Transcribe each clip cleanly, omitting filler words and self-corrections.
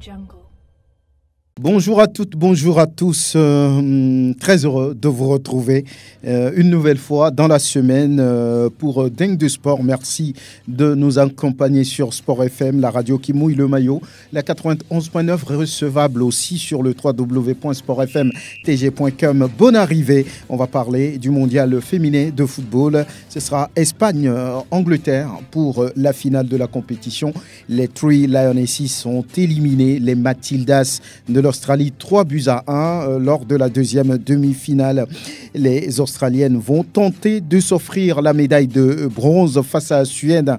Jungle. Bonjour à toutes, bonjour à tous. Très heureux de vous retrouver une nouvelle fois dans la semaine pour Dingue de Sport. Merci de nous accompagner sur Sport FM, la radio qui mouille le maillot. La 91.9 recevable aussi sur le www.sportfmtg.com. Bonne arrivée. On va parler du mondial féminin de football. Ce sera Espagne-Angleterre pour la finale de la compétition. Les Three Lionesses sont éliminés. Les Matildas de l'Australie 3-1 lors de la deuxième demi-finale. Les Australiennes vont tenter de s'offrir la médaille de bronze face à la Suède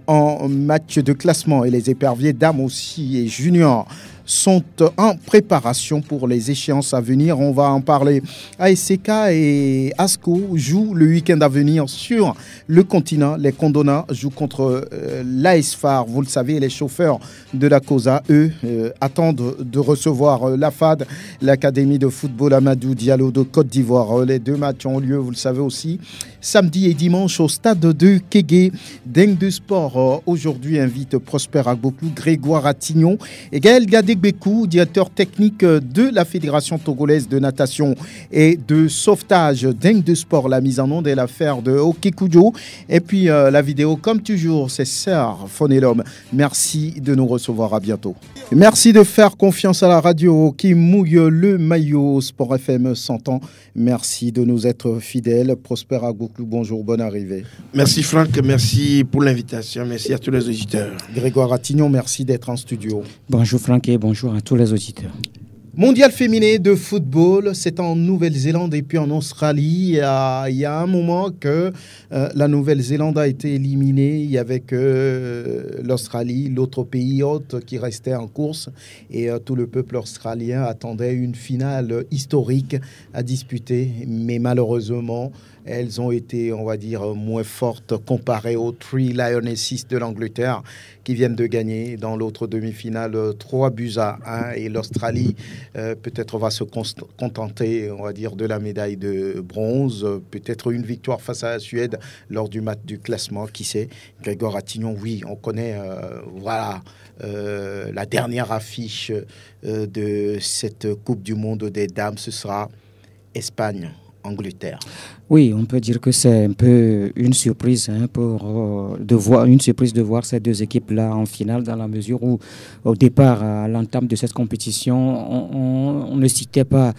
en match de classement. Et les éperviers dames aussi et juniors sont en préparation pour les échéances à venir. On va en parler. ASK et ASCO jouent le week-end à venir sur le continent. Les Condona jouent contre l'ASFAR. Vous le savez, les chauffeurs de la COSA, eux, attendent de recevoir la FAD, l'Académie de football Amadou Diallo de Côte d'Ivoire. Les deux matchs ont lieu, vous le savez aussi, samedi et dimanche au stade de Kégué. Dingue de Sport aujourd'hui invite Prosper Agboklou, Grégoire Attignon et Gaël Gadegbekou, directeur technique de la Fédération togolaise de natation et de sauvetage. Dingue de Sport, la mise en onde et l'affaire de Okekujo. Et puis la vidéo, comme toujours, c'est Sœur Fonelom. Merci de nous recevoir, à bientôt. Merci de faire confiance à la radio qui mouille le maillot. Sport FM 100 ans. Merci de nous être fidèles. Prosper Agboklou, bonjour, bonne arrivée. Merci Franck, merci pour l'invitation, merci à tous les auditeurs. Grégoire Attignon, merci d'être en studio. Bonjour Franck et bonjour à tous les auditeurs. Mondial féminin de football, c'est en Nouvelle-Zélande et puis en Australie. Il y a un moment que la Nouvelle-Zélande a été éliminée. Il y avait que l'Australie, l'autre pays hôte qui restait en course. Et tout le peuple australien attendait une finale historique à disputer. Mais malheureusement, elles ont été, on va dire, moins fortes comparées aux Three Lionesses de l'Angleterre qui viennent de gagner dans l'autre demi-finale 3-1. Et l'Australie, peut-être va se contenter, on va dire, de la médaille de bronze. Peut-être une victoire face à la Suède lors du match du classement, qui sait. Grégoire Attignon, oui, on connaît, la dernière affiche de cette Coupe du Monde des dames, ce sera Espagne-Angleterre. Oui, on peut dire que c'est un peu une surprise de voir ces deux équipes-là en finale, dans la mesure où, au départ, à l'entame de cette compétition, on ne citait pas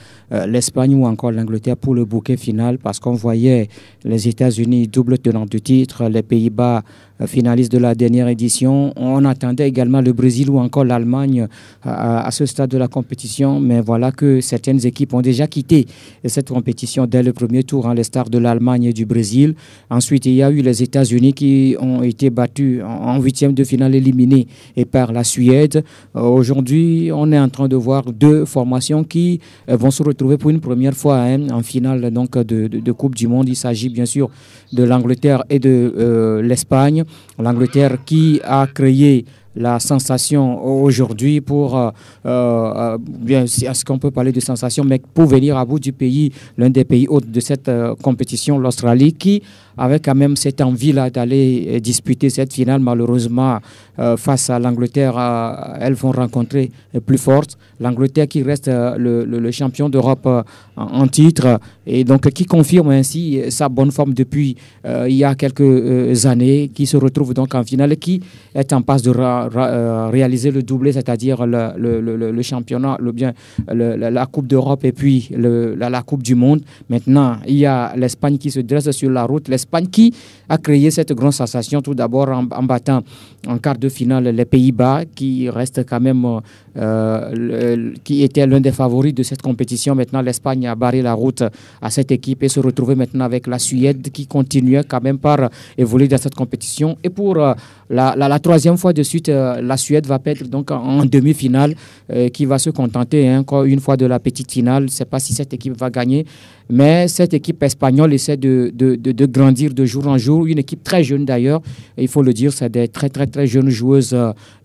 l'Espagne ou encore l'Angleterre pour le bouquet final, parce qu'on voyait les États-Unis double tenant de titre, les Pays-Bas finalistes de la dernière édition. On attendait également le Brésil ou encore l'Allemagne à ce stade de la compétition, mais voilà que certaines équipes ont déjà quitté cette compétition dès le premier tour, les stars de l'Allemagne et du Brésil. Ensuite, il y a eu les États-Unis qui ont été battus en huitième de finale, éliminés et par la Suède. Aujourd'hui, on est en train de voir deux formations qui vont se retrouver pour une première fois en finale donc, de Coupe du Monde. Il s'agit bien sûr de l'Angleterre et de l'Espagne. L'Angleterre qui a créé la sensation aujourd'hui pour, bien, est-ce qu'on peut parler de sensation, mais pour venir à bout du pays, l'un des pays hôtes de cette compétition, l'Australie, qui avait quand même cette envie-là d'aller disputer cette finale. Malheureusement, face à l'Angleterre, elles vont rencontrer plus forte. L'Angleterre qui reste le champion d'Europe en titre et donc qui confirme ainsi sa bonne forme depuis il y a quelques années, qui se retrouve donc en finale et qui est en passe de réaliser le doublé, c'est-à-dire le championnat, la Coupe d'Europe et puis la Coupe du Monde. Maintenant, il y a l'Espagne qui se dresse sur la route. L'Espagne qui a créé cette grande sensation tout d'abord en battant en quart de finale les Pays-Bas, qui reste quand même qui était l'un des favoris de cette compétition. Maintenant, l'Espagne a barré la route à cette équipe et se retrouve maintenant avec la Suède qui continue quand même par évoluer dans cette compétition. Et pour la troisième fois de suite, la Suède va perdre donc en demi-finale, qui va se contenter encore une fois de la petite finale. Je ne sais pas si cette équipe va gagner, mais cette équipe espagnole essaie de grandir de jour en jour. Une équipe très jeune d'ailleurs, il faut le dire, c'est des très très très jeunes joueuses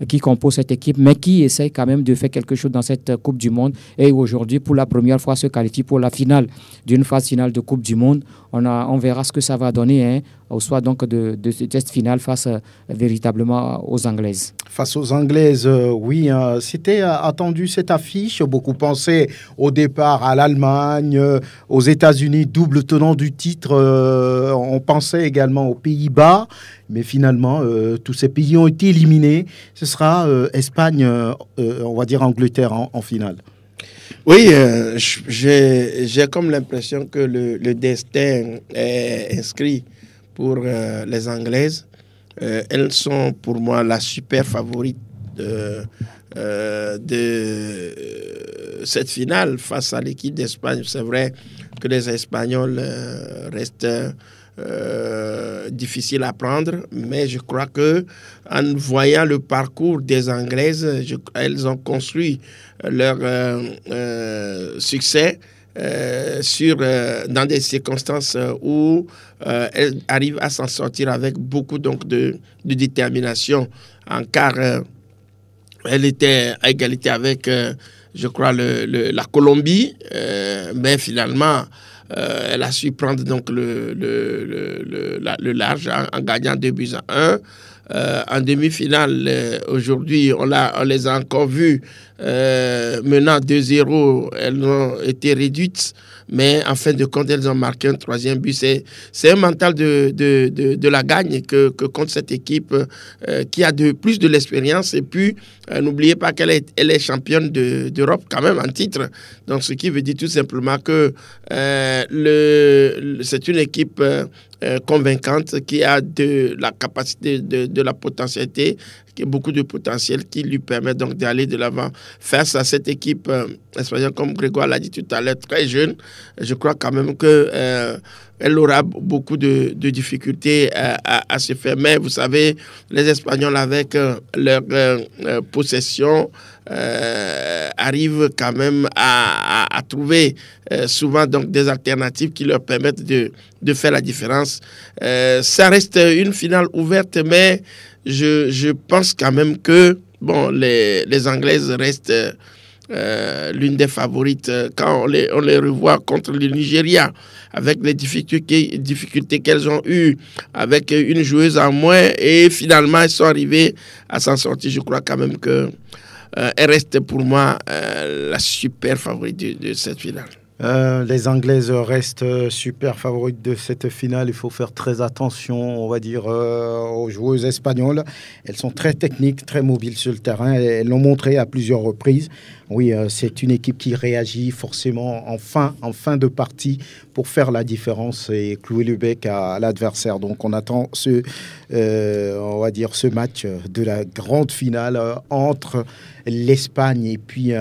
qui composent cette équipe, mais qui essaient quand même de faire quelque chose dans cette Coupe du Monde. Et aujourd'hui, pour la première fois, se qualifie pour la finale d'une phase finale de Coupe du Monde. on verra ce que ça va donner, hein, au soir donc de ce test final face véritablement aux Anglaises. Face aux Anglaises, oui, c'était attendu cette affiche. Beaucoup pensaient au départ à l'Allemagne, aux États-Unis, double tenant du titre. On pensait également aux Pays-Bas, mais finalement, tous ces pays ont été éliminés. Ce sera Espagne, on va dire Angleterre en finale. Oui, j'ai comme l'impression que le destin est inscrit pour les Anglaises. Elles sont pour moi la super favorite de cette finale face à l'équipe d'Espagne. C'est vrai que les Espagnols restent difficiles à prendre, mais je crois que en voyant le parcours des Anglaises, elles ont construit leur succès dans des circonstances où elles arrivent à s'en sortir avec beaucoup donc de détermination. En quart, elle était à égalité avec, je crois, la Colombie, mais finalement, elle a su prendre donc le large en gagnant 2-1. En demi-finale, aujourd'hui, on les a encore vus menant 2-0. Elles ont été réduites, mais en fin de compte, elles ont marqué un troisième but. C'est un mental de la gagne que compte cette équipe qui a plus de l'expérience. Et puis, n'oubliez pas qu'elle est championne d'Europe quand même en titre. Donc, ce qui veut dire tout simplement que c'est une équipe convaincante qui a de la capacité, de la potentialité, qui a beaucoup de potentiel qui lui permet donc d'aller de l'avant face à cette équipe espagnole, comme Grégoire l'a dit tout à l'heure, très jeune. Je crois quand même que elle aura beaucoup de difficultés à se faire. Mais vous savez, les Espagnols avec leur possession arrivent quand même à trouver souvent donc des alternatives qui leur permettent de faire la différence. Ça reste une finale ouverte, mais je pense quand même que bon, les Anglaises restent l'une des favorites quand on les revoit contre le Nigeria, avec les difficultés qu'elles ont eues, avec une joueuse en moins, et finalement elles sont arrivées à s'en sortir. Je crois quand même que elle reste pour moi la super favorite de cette finale. Les Anglaises restent super favorites de cette finale. Il faut faire très attention, on va dire, aux joueuses espagnoles. Elles sont très techniques, très mobiles sur le terrain. Elles l'ont montré à plusieurs reprises. Oui, c'est une équipe qui réagit forcément en fin de partie pour faire la différence et clouer le bec à l'adversaire. Donc, on attend on va dire, ce match de la grande finale entre l'Espagne et puis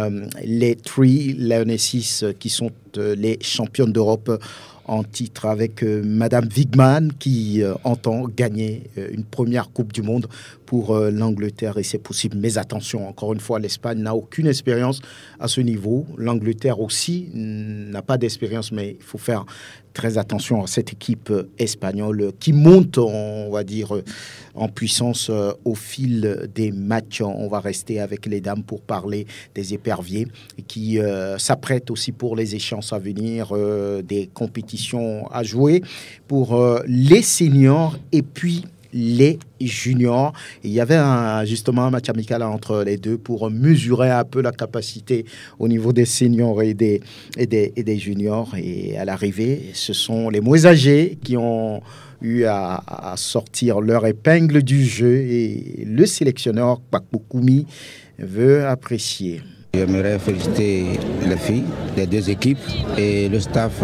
les Three Lionesses qui sont les championnes d'Europe en titre, avec Madame Wigman qui entend gagner une première Coupe du Monde pour l'Angleterre, et c'est possible. Mais attention, encore une fois, l'Espagne n'a aucune expérience à ce niveau. L'Angleterre aussi n'a pas d'expérience, mais il faut faire très attention à cette équipe espagnole qui monte, on va dire, en puissance au fil des matchs. On va rester avec les dames pour parler des éperviers qui s'apprêtent aussi pour les échéances à venir, des compétitions à jouer pour les seniors et puis les juniors. Et il y avait justement un match amical entre les deux pour mesurer un peu la capacité au niveau des seniors et des juniors. Et à l'arrivée, ce sont les moins âgés qui ont eu à sortir leur épingle du jeu, et le sélectionneur Kpakpo Koumi veut apprécier. J'aimerais féliciter les filles des deux équipes et le staff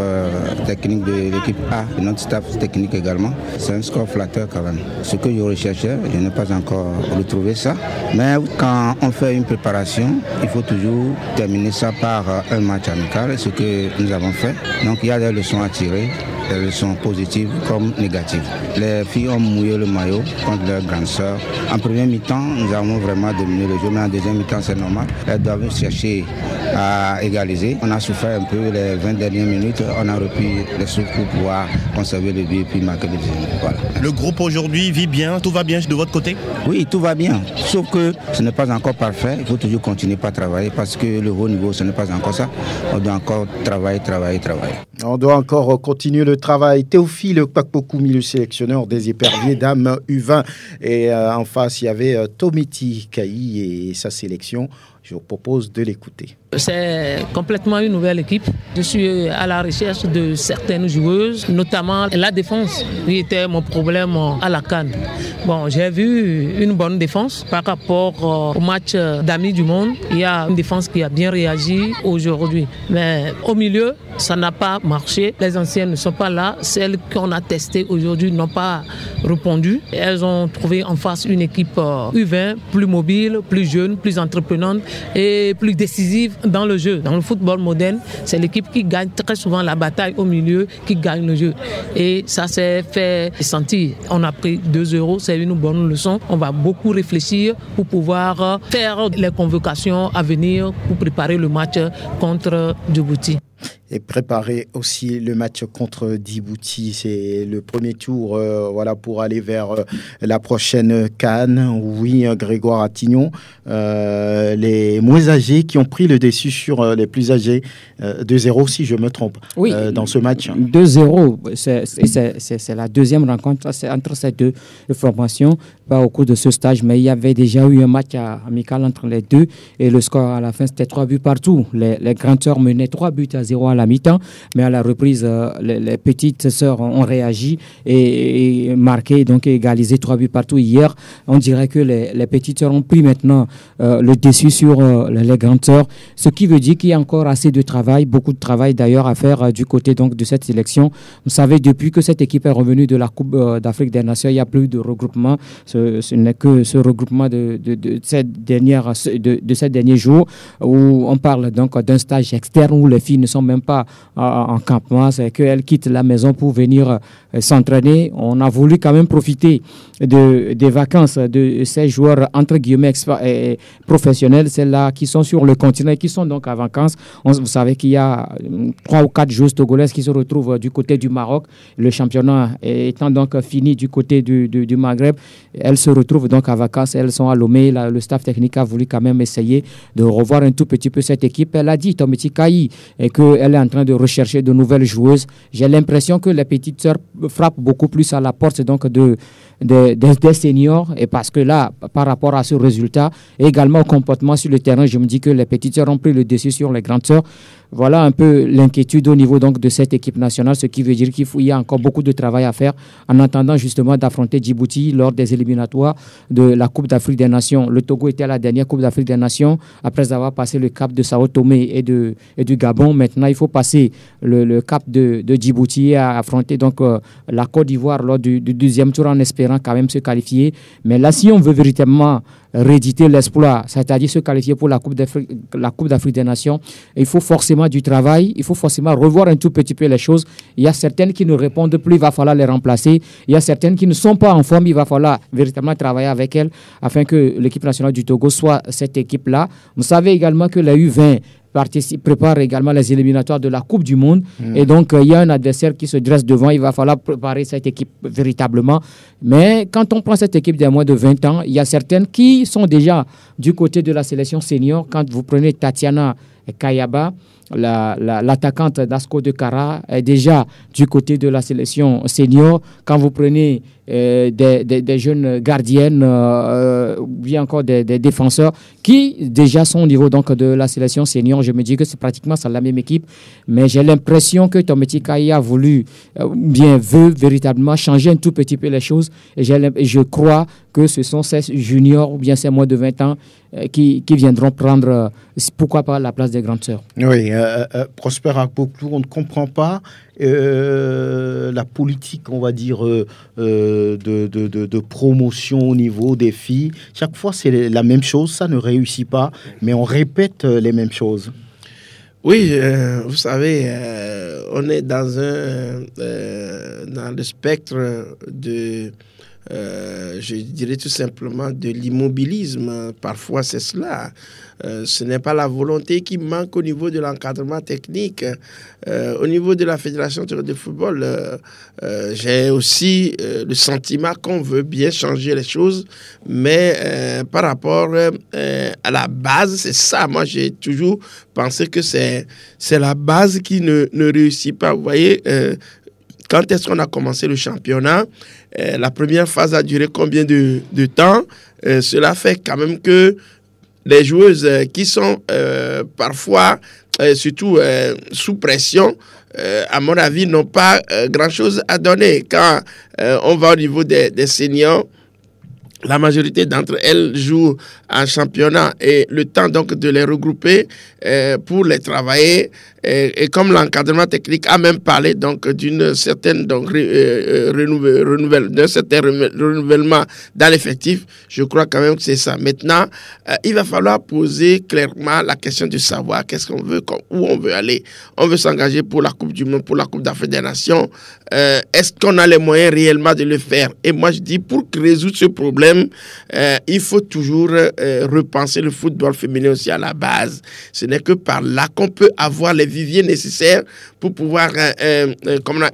technique de l'équipe A et notre staff technique également. C'est un score flatteur quand même. Ce que je recherchais, je n'ai pas encore retrouvé ça. Mais quand on fait une préparation, il faut toujours terminer ça par un match amical, ce que nous avons fait. Donc il y a des leçons à tirer, des leçons positives comme négatives. Les filles ont mouillé le maillot contre leur grande sœur. En première mi-temps, nous avons vraiment dominé le jeu, mais en deuxième mi-temps, c'est normal. Elles doivent chercher à égaliser. On a souffert un peu les 20 dernières minutes. On a repris les souffles pour pouvoir conserver le but et puis marquer le deuxième. Voilà. Le groupe aujourd'hui vit bien, tout va bien de votre côté? Oui, tout va bien. Sauf que ce n'est pas encore parfait. Il faut toujours continuer par travailler parce que le haut niveau, ce n'est pas encore ça. On doit encore travailler. On doit encore continuer le travail. Théophile Kpakpokoumi, le sélectionneur des éperviers dames U20. Et en face, il y avait Tomiti Kayi et sa sélection. Je vous propose de l'écouter. C'est complètement une nouvelle équipe. Je suis à la recherche de certaines joueuses, notamment la défense, qui était mon problème à la CAN. Bon, j'ai vu une bonne défense par rapport au match d'Amis du Monde. Il y a une défense qui a bien réagi aujourd'hui. Mais au milieu, ça n'a pas marché. Les anciennes ne sont pas là. Celles qu'on a testées aujourd'hui n'ont pas répondu. Elles ont trouvé en face une équipe U20 plus mobile, plus jeune, plus entreprenante et plus décisive dans le jeu. Dans le football moderne, c'est l'équipe qui gagne très souvent la bataille au milieu qui gagne le jeu. Et ça s'est fait sentir. On a pris 2-0, c'est une bonne leçon. On va beaucoup réfléchir pour pouvoir faire les convocations à venir pour préparer le match contre Djibouti. Et préparer aussi le match contre Djibouti. C'est le premier tour voilà, pour aller vers la prochaine CAN. Oui, Grégoire Attignon, les moins âgés qui ont pris le dessus sur les plus âgés. 2-0 si je me trompe, oui, dans ce match. 2-0, c'est la deuxième rencontre entre ces deux formations, pas au cours de ce stage, mais il y avait déjà eu un match amical entre les deux et le score à la fin c'était 3 buts partout. Les grandes sœurs menaient 3-0 à la mi-temps, mais à la reprise, les petites sœurs ont réagi et marqué, donc égalisé 3 buts partout. Hier, on dirait que les petites sœurs ont pris maintenant le dessus sur les grandes sœurs, ce qui veut dire qu'il y a encore assez de travail, beaucoup de travail d'ailleurs à faire du côté donc de cette sélection. Vous savez, depuis que cette équipe est revenue de la Coupe d'Afrique des Nations, il n'y a plus de regroupement. Ce n'est que ce regroupement de ces derniers jours où on parle donc d'un stage externe où les filles ne sont même pas en campement, c'est qu'elles quittent la maison pour venir s'entraîner. On a voulu quand même profiter des vacances de ces joueurs entre guillemets professionnels, celles-là qui sont sur le continent et qui sont donc en vacances. Vous savez qu'il y a 3 ou 4 joueuses togolaises qui se retrouvent du côté du Maroc. Le championnat étant donc fini du côté du Maghreb, elles se retrouvent donc en vacances. Elles sont à Lomé. Le staff technique a voulu quand même essayer de revoir un tout petit peu cette équipe. Elle a dit, Tomiti Kayi, qu'elle est en train de rechercher de nouvelles joueuses. J'ai l'impression que les petites sœurs frappent beaucoup plus à la porte donc des seniors, et parce que là, par rapport à ce résultat et également au comportement sur le terrain, je me dis que les petites sœurs ont pris le dessus sur les grandes sœurs. Voilà un peu l'inquiétude au niveau donc de cette équipe nationale, ce qui veut dire qu'il y a encore beaucoup de travail à faire en attendant justement d'affronter Djibouti lors des éliminatoires de la Coupe d'Afrique des Nations. Le Togo était à la dernière Coupe d'Afrique des Nations après avoir passé le cap de Sao Tomé et du Gabon. Maintenant, il faut passer le cap de Djibouti et affronter donc la Côte d'Ivoire lors du deuxième tour en espérant quand même se qualifier. Mais là, si on veut véritablement rééditer l'exploit, c'est-à-dire se qualifier pour la Coupe d'Afrique des Nations, il faut forcément du travail, il faut forcément revoir un tout petit peu les choses. Il y a certaines qui ne répondent plus, il va falloir les remplacer. Il y a certaines qui ne sont pas en forme, il va falloir véritablement travailler avec elles afin que l'équipe nationale du Togo soit cette équipe-là. Vous savez également que la U20 prépare également les éliminatoires de la Coupe du Monde. Et donc, il y a un adversaire qui se dresse devant. Il va falloir préparer cette équipe véritablement. Mais quand on prend cette équipe des moins de 20 ans, il y a certaines qui sont déjà du côté de la sélection senior. Quand vous prenez Tatiana Kayaba, l'attaquante d'Asco de Kara est déjà du côté de la sélection senior. Quand vous prenez des jeunes gardiennes ou bien encore des défenseurs qui déjà sont au niveau donc de la sélection senior, je me dis que c'est pratiquement ça la même équipe, mais j'ai l'impression que Tomiti Kayi a voulu veut véritablement changer un tout petit peu les choses, et je crois que ce sont ces juniors ou bien ces moins de 20 ans qui viendront prendre pourquoi pas la place des grandes sœurs. Oui, Prosper Akpoglu, on ne comprend pas la politique, on va dire, de promotion au niveau des filles. Chaque fois, c'est la même chose, ça ne réussit pas, mais on répète les mêmes choses. Oui, vous savez, on est dans le spectre de je dirais tout simplement de l'immobilisme. Parfois, c'est cela. Ce n'est pas la volonté qui manque au niveau de l'encadrement technique. Au niveau de la Fédération de football, j'ai aussi le sentiment qu'on veut bien changer les choses, mais par rapport à la base, c'est ça. Moi, j'ai toujours pensé que c'est la base qui ne réussit pas. Vous voyez, quand est-ce qu'on a commencé le championnat? La première phase a duré combien de temps? Cela fait quand même que les joueuses qui sont parfois, surtout sous pression, à mon avis, n'ont pas grand-chose à donner. Quand on va au niveau des seniors, la majorité d'entre elles jouent en championnat et le temps donc de les regrouper pour les travailler. Et comme l'encadrement technique a même parlé donc d'une certaine renouvellement dans l'effectif, je crois quand même que c'est ça. Maintenant, il va falloir poser clairement la question de savoir qu'est-ce qu'on veut, où on veut aller. On veut s'engager pour la Coupe du Monde, pour la Coupe d'Afrique des Nations. Est-ce qu'on a les moyens réellement de le faire? Et moi, je dis, pour résoudre ce problème, il faut toujours repenser le football féminin aussi à la base. Ce n'est que par là qu'on peut avoir les viviers nécessaires pour pouvoir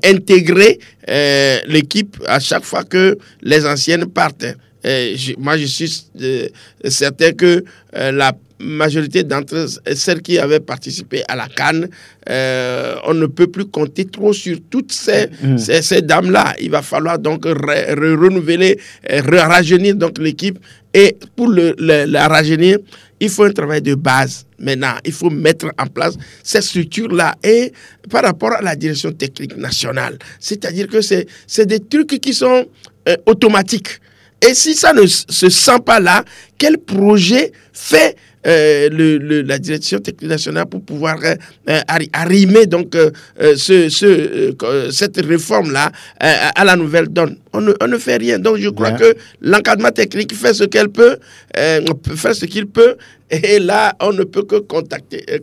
intégrer l'équipe à chaque fois que les anciennes partent. Moi, je suis certain que la majorité d'entre celles qui avaient participé à la CAN, on ne peut plus compter trop sur toutes ces dames-là. Il va falloir donc renouveler, rajeunir donc l'équipe. Et pour la rajeunir, il faut un travail de base. Maintenant, il faut mettre en place cette structure-là. Et par rapport à la direction technique nationale, c'est-à-dire que c'est des trucs qui sont automatiques. Et si ça ne se sent pas là, quel projet fait la direction technique nationale pour pouvoir arrimer donc cette réforme-là à la nouvelle donne? On ne fait rien. Donc je crois que l'encadrement technique fait ce qu'elle peut, fait ce qu'il peut, et là on ne peut que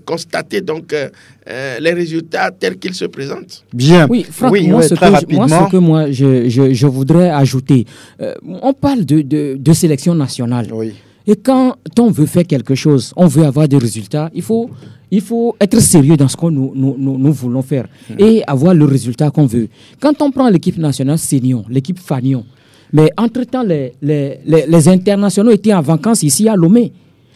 constater donc les résultats tels qu'ils se présentent. Bien. Oui, Franck, moi, ce que je voudrais ajouter, on parle de sélection nationale. Oui. Et quand on veut faire quelque chose, on veut avoir des résultats, il faut être sérieux dans ce que nous voulons faire et avoir le résultat qu'on veut. Quand on prend l'équipe nationale Senior, l'équipe Fanion, mais entre-temps, les internationaux étaient en vacances ici à Lomé.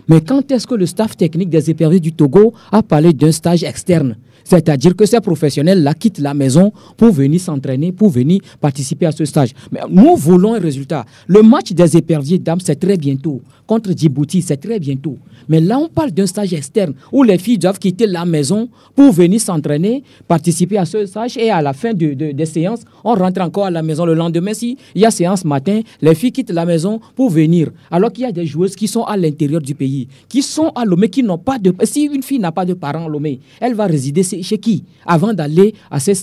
Mais quand est-ce que le staff technique des éperviers du Togo a parlé d'un stage externe? C'est-à-dire que ces professionnels-là quittent la maison pour venir s'entraîner, pour venir participer à ce stage. Mais nous voulons un résultat. Le match des éperviers dames, c'est très bientôt. Contre Djibouti, c'est très bientôt. Mais là, on parle d'un stage externe où les filles doivent quitter la maison pour venir s'entraîner, participer à ce stage. Et à la fin des séances, on rentre encore à la maison le lendemain. Si il y a séance matin, les filles quittent la maison pour venir. Alors qu'il y a des joueuses qui sont à l'intérieur du pays, qui sont à Lomé, qui n'ont pas de... Si une fille n'a pas de parents à Lomé, elle va résider chez qui avant d'aller à ces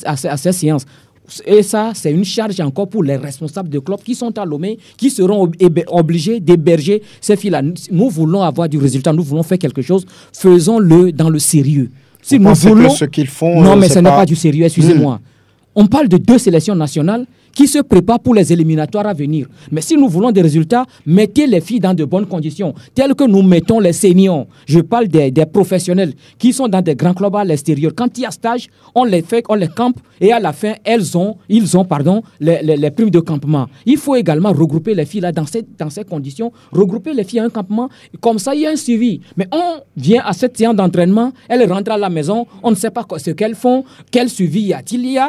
séances? Et ça, c'est une charge encore pour les responsables de clubs qui sont à Lomé, qui seront obligés d'héberger ces filles-là. Nous voulons avoir du résultat, nous voulons faire quelque chose, faisons-le dans le sérieux. Si nous voulons... que ce qu'ils font... Non, mais ce n'est pas du sérieux, excusez-moi. On parle de 2 sélections nationales qui se préparent pour les éliminatoires à venir. Mais si nous voulons des résultats, mettez les filles dans de bonnes conditions, telles que nous mettons les seniors. Je parle des professionnels qui sont dans des grands clubs à l'extérieur. Quand il y a stage, on les campe et à la fin, ils ont les primes de campement. Il faut également regrouper les filles là dans ces conditions, regrouper les filles à un campement. Comme ça, il y a un suivi. Mais on vient à cette séance d'entraînement, elles rentrent à la maison, on ne sait pas ce qu'elles font, quel suivi y a-t-il.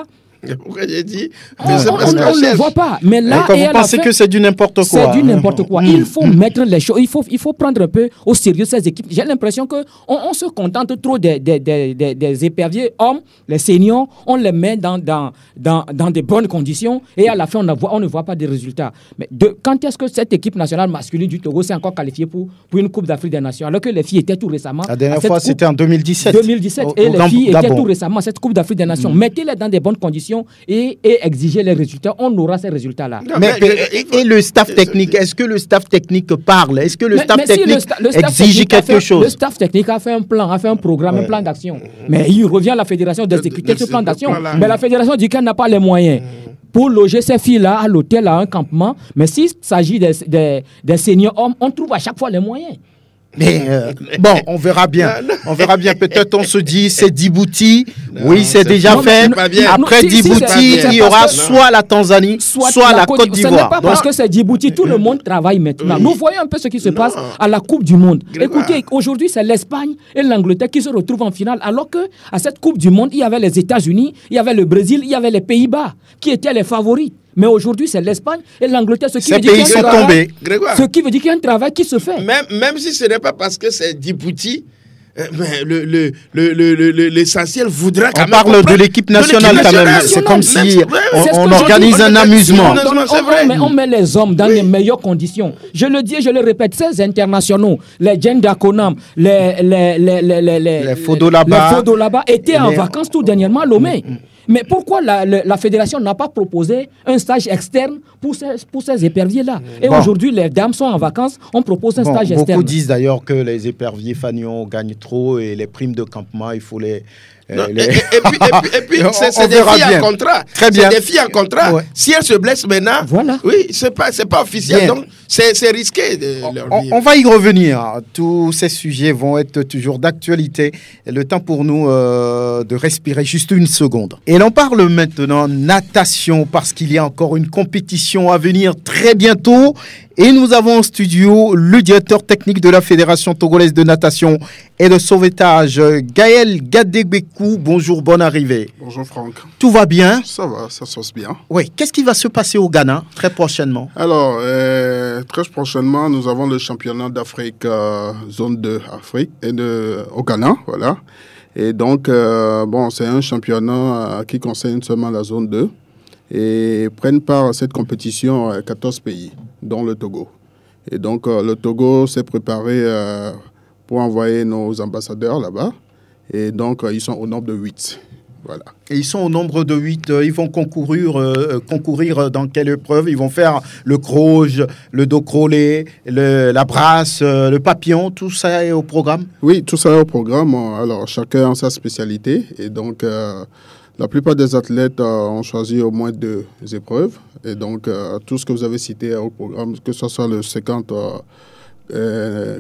Pourquoi j'ai dit on ne le voit pas. Mais là, vous pensez que c'est du n'importe quoi? C'est du n'importe quoi. Il faut mettre les choses, il faut prendre un peu au sérieux ces équipes. J'ai l'impression qu'on se contente trop des éperviers hommes, les seniors, on les met dans de bonnes conditions et à la fin, on ne voit pas de résultats. Mais quand est-ce que cette équipe nationale masculine du Togo s'est encore qualifiée pour une Coupe d'Afrique des Nations, alors que les filles étaient tout récemment... La dernière fois, c'était en 2017. 2017, et les filles étaient tout récemment à cette Coupe d'Afrique des Nations. Mettez-les dans des bonnes conditions et exiger les résultats, on aura ces résultats-là. Et le staff technique, est-ce que le staff technique parle? Est-ce que le staff technique exige quelque chose? Le staff technique a fait un plan, a fait un programme, un plan d'action. Mais il revient à la fédération d'exécuter ce plan d'action. Mais la fédération dit qu'elle n'a pas les moyens. pour loger ces filles-là à l'hôtel, à un campement. Mais s'il s'agit des seniors hommes, on trouve à chaque fois les moyens. Mais bon, on verra bien. On verra bien. Peut-être on se dit c'est Djibouti. Oui, c'est déjà fait. Après Djibouti, il y aura soit la Tanzanie, soit la Côte d'Ivoire. Ce n'est pas parce que c'est Djibouti. Tout le monde travaille maintenant. Nous voyons un peu ce qui se passe à la Coupe du Monde. Écoutez, aujourd'hui, c'est l'Espagne et l'Angleterre qui se retrouvent en finale. Alors qu'à cette Coupe du Monde, il y avait les États-Unis, il y avait le Brésil, il y avait les Pays-Bas qui étaient les favoris. Mais aujourd'hui, c'est l'Espagne et l'Angleterre. Ces pays sont tombés. Ce qui veut dire qu'il y a un travail qui se fait. Même si ce n'est pas parce que c'est Djibouti, mais l'essentiel voudra quand même... On parle de l'équipe nationale quand même. C'est comme si on organise un amusement. On met les hommes dans les meilleures conditions. Je le dis et je le répète, ces internationaux, les Djenda Konam, les Fodo là-bas étaient en vacances tout dernièrement à Lomé. Mais pourquoi la fédération n'a pas proposé un stage externe pour ces éperviers-là? Et aujourd'hui, les dames sont en vacances, on propose un stage externe. Beaucoup disent d'ailleurs que les éperviers fanions gagnent trop et les primes de campement, il faut les... Et puis c'est des filles en contrat. Très bien. C'est des filles en contrat. Ouais. Si elles se blessent maintenant, oui, c'est pas officiel. Bien. Donc, c'est risqué de leur vie. On va y revenir. Tous ces sujets vont être toujours d'actualité. Le temps pour nous de respirer juste une seconde. Et l'on parle maintenant natation parce qu'il y a encore une compétition à venir très bientôt. Et nous avons en studio le directeur technique de la Fédération togolaise de natation et de sauvetage, Gaël Gadegbekou. Bonjour, bonne arrivée. Bonjour Franck. Tout va bien? Ça va, ça se passe bien. Oui, qu'est-ce qui va se passer au Ghana très prochainement? Alors, très prochainement, nous avons le championnat d'Afrique, zone 2 Afrique, au Ghana, voilà. Et donc, c'est un championnat qui concerne seulement la zone 2. Et prennent part à cette compétition 14 pays, dont le Togo. Et donc, le Togo s'est préparé pour envoyer nos ambassadeurs là-bas. Et donc, ils sont au nombre de 8. Voilà. Et ils sont au nombre de 8. Ils vont concourir dans quelle épreuve? Ils vont faire le croge, le dos crawlé, la brasse, le papillon. Tout ça est au programme? Oui, tout ça est au programme. Alors, chacun a sa spécialité. Et donc... la plupart des athlètes ont choisi au moins 2 épreuves. Et donc, tout ce que vous avez cité au programme, que ce soit le 50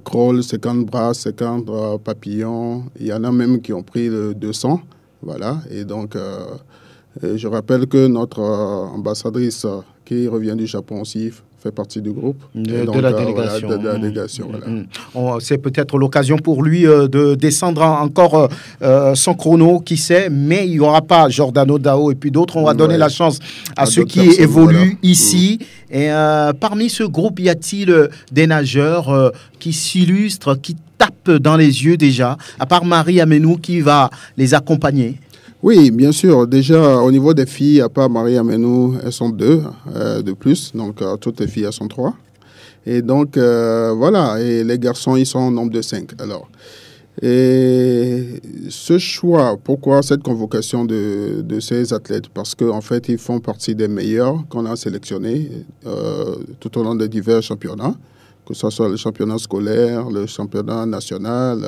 crawl, 50 bras, 50 papillons, il y en a même qui ont pris le 200. Voilà. Et donc, je rappelle que notre ambassadrice qui revient du Japon aussi fait partie du groupe. De la délégation. Voilà, de la délégation, voilà. C'est peut-être l'occasion pour lui de descendre encore son chrono, qui sait, mais il n'y aura pas Giordano Dao et puis d'autres. On va donner la chance à ceux qui évoluent ici. Et parmi ce groupe, y a-t-il des nageurs qui s'illustrent, qui tapent dans les yeux déjà, à part Marie Amenou qui va les accompagner? Oui, bien sûr. Déjà, au niveau des filles, à part Marie Amenou, elles sont 2 de plus. Donc, toutes les filles, elles sont 3. Et donc, voilà. Et les garçons, ils sont au nombre de 5. Alors, et ce choix, pourquoi cette convocation de ces athlètes? Parce qu'en fait, ils font partie des meilleurs qu'on a sélectionnés tout au long des divers championnats, que ce soit le championnat scolaire, le championnat national...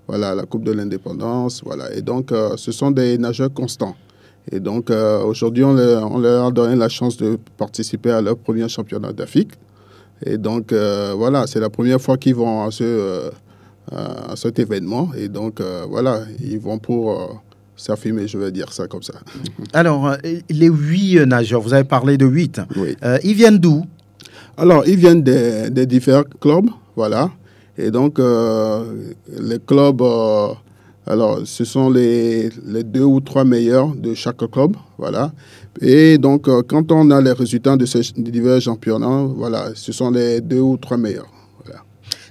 voilà, la Coupe de l'Indépendance, voilà. Et donc, ce sont des nageurs constants. Et donc, aujourd'hui, on leur a donné la chance de participer à leur premier championnat d'Afrique. Et donc, voilà, c'est la première fois qu'ils vont à cet événement. Et donc, voilà, ils vont pour s'affirmer, je vais dire ça comme ça. Alors, les 8 nageurs, vous avez parlé de 8. Oui. Ils viennent d'où? Alors, ils viennent des différents clubs, voilà. Et donc, les clubs, alors, ce sont les 2 ou 3 meilleurs de chaque club, voilà. Et donc, quand on a les résultats de ces divers championnats, voilà, ce sont les 2 ou 3 meilleurs. Voilà.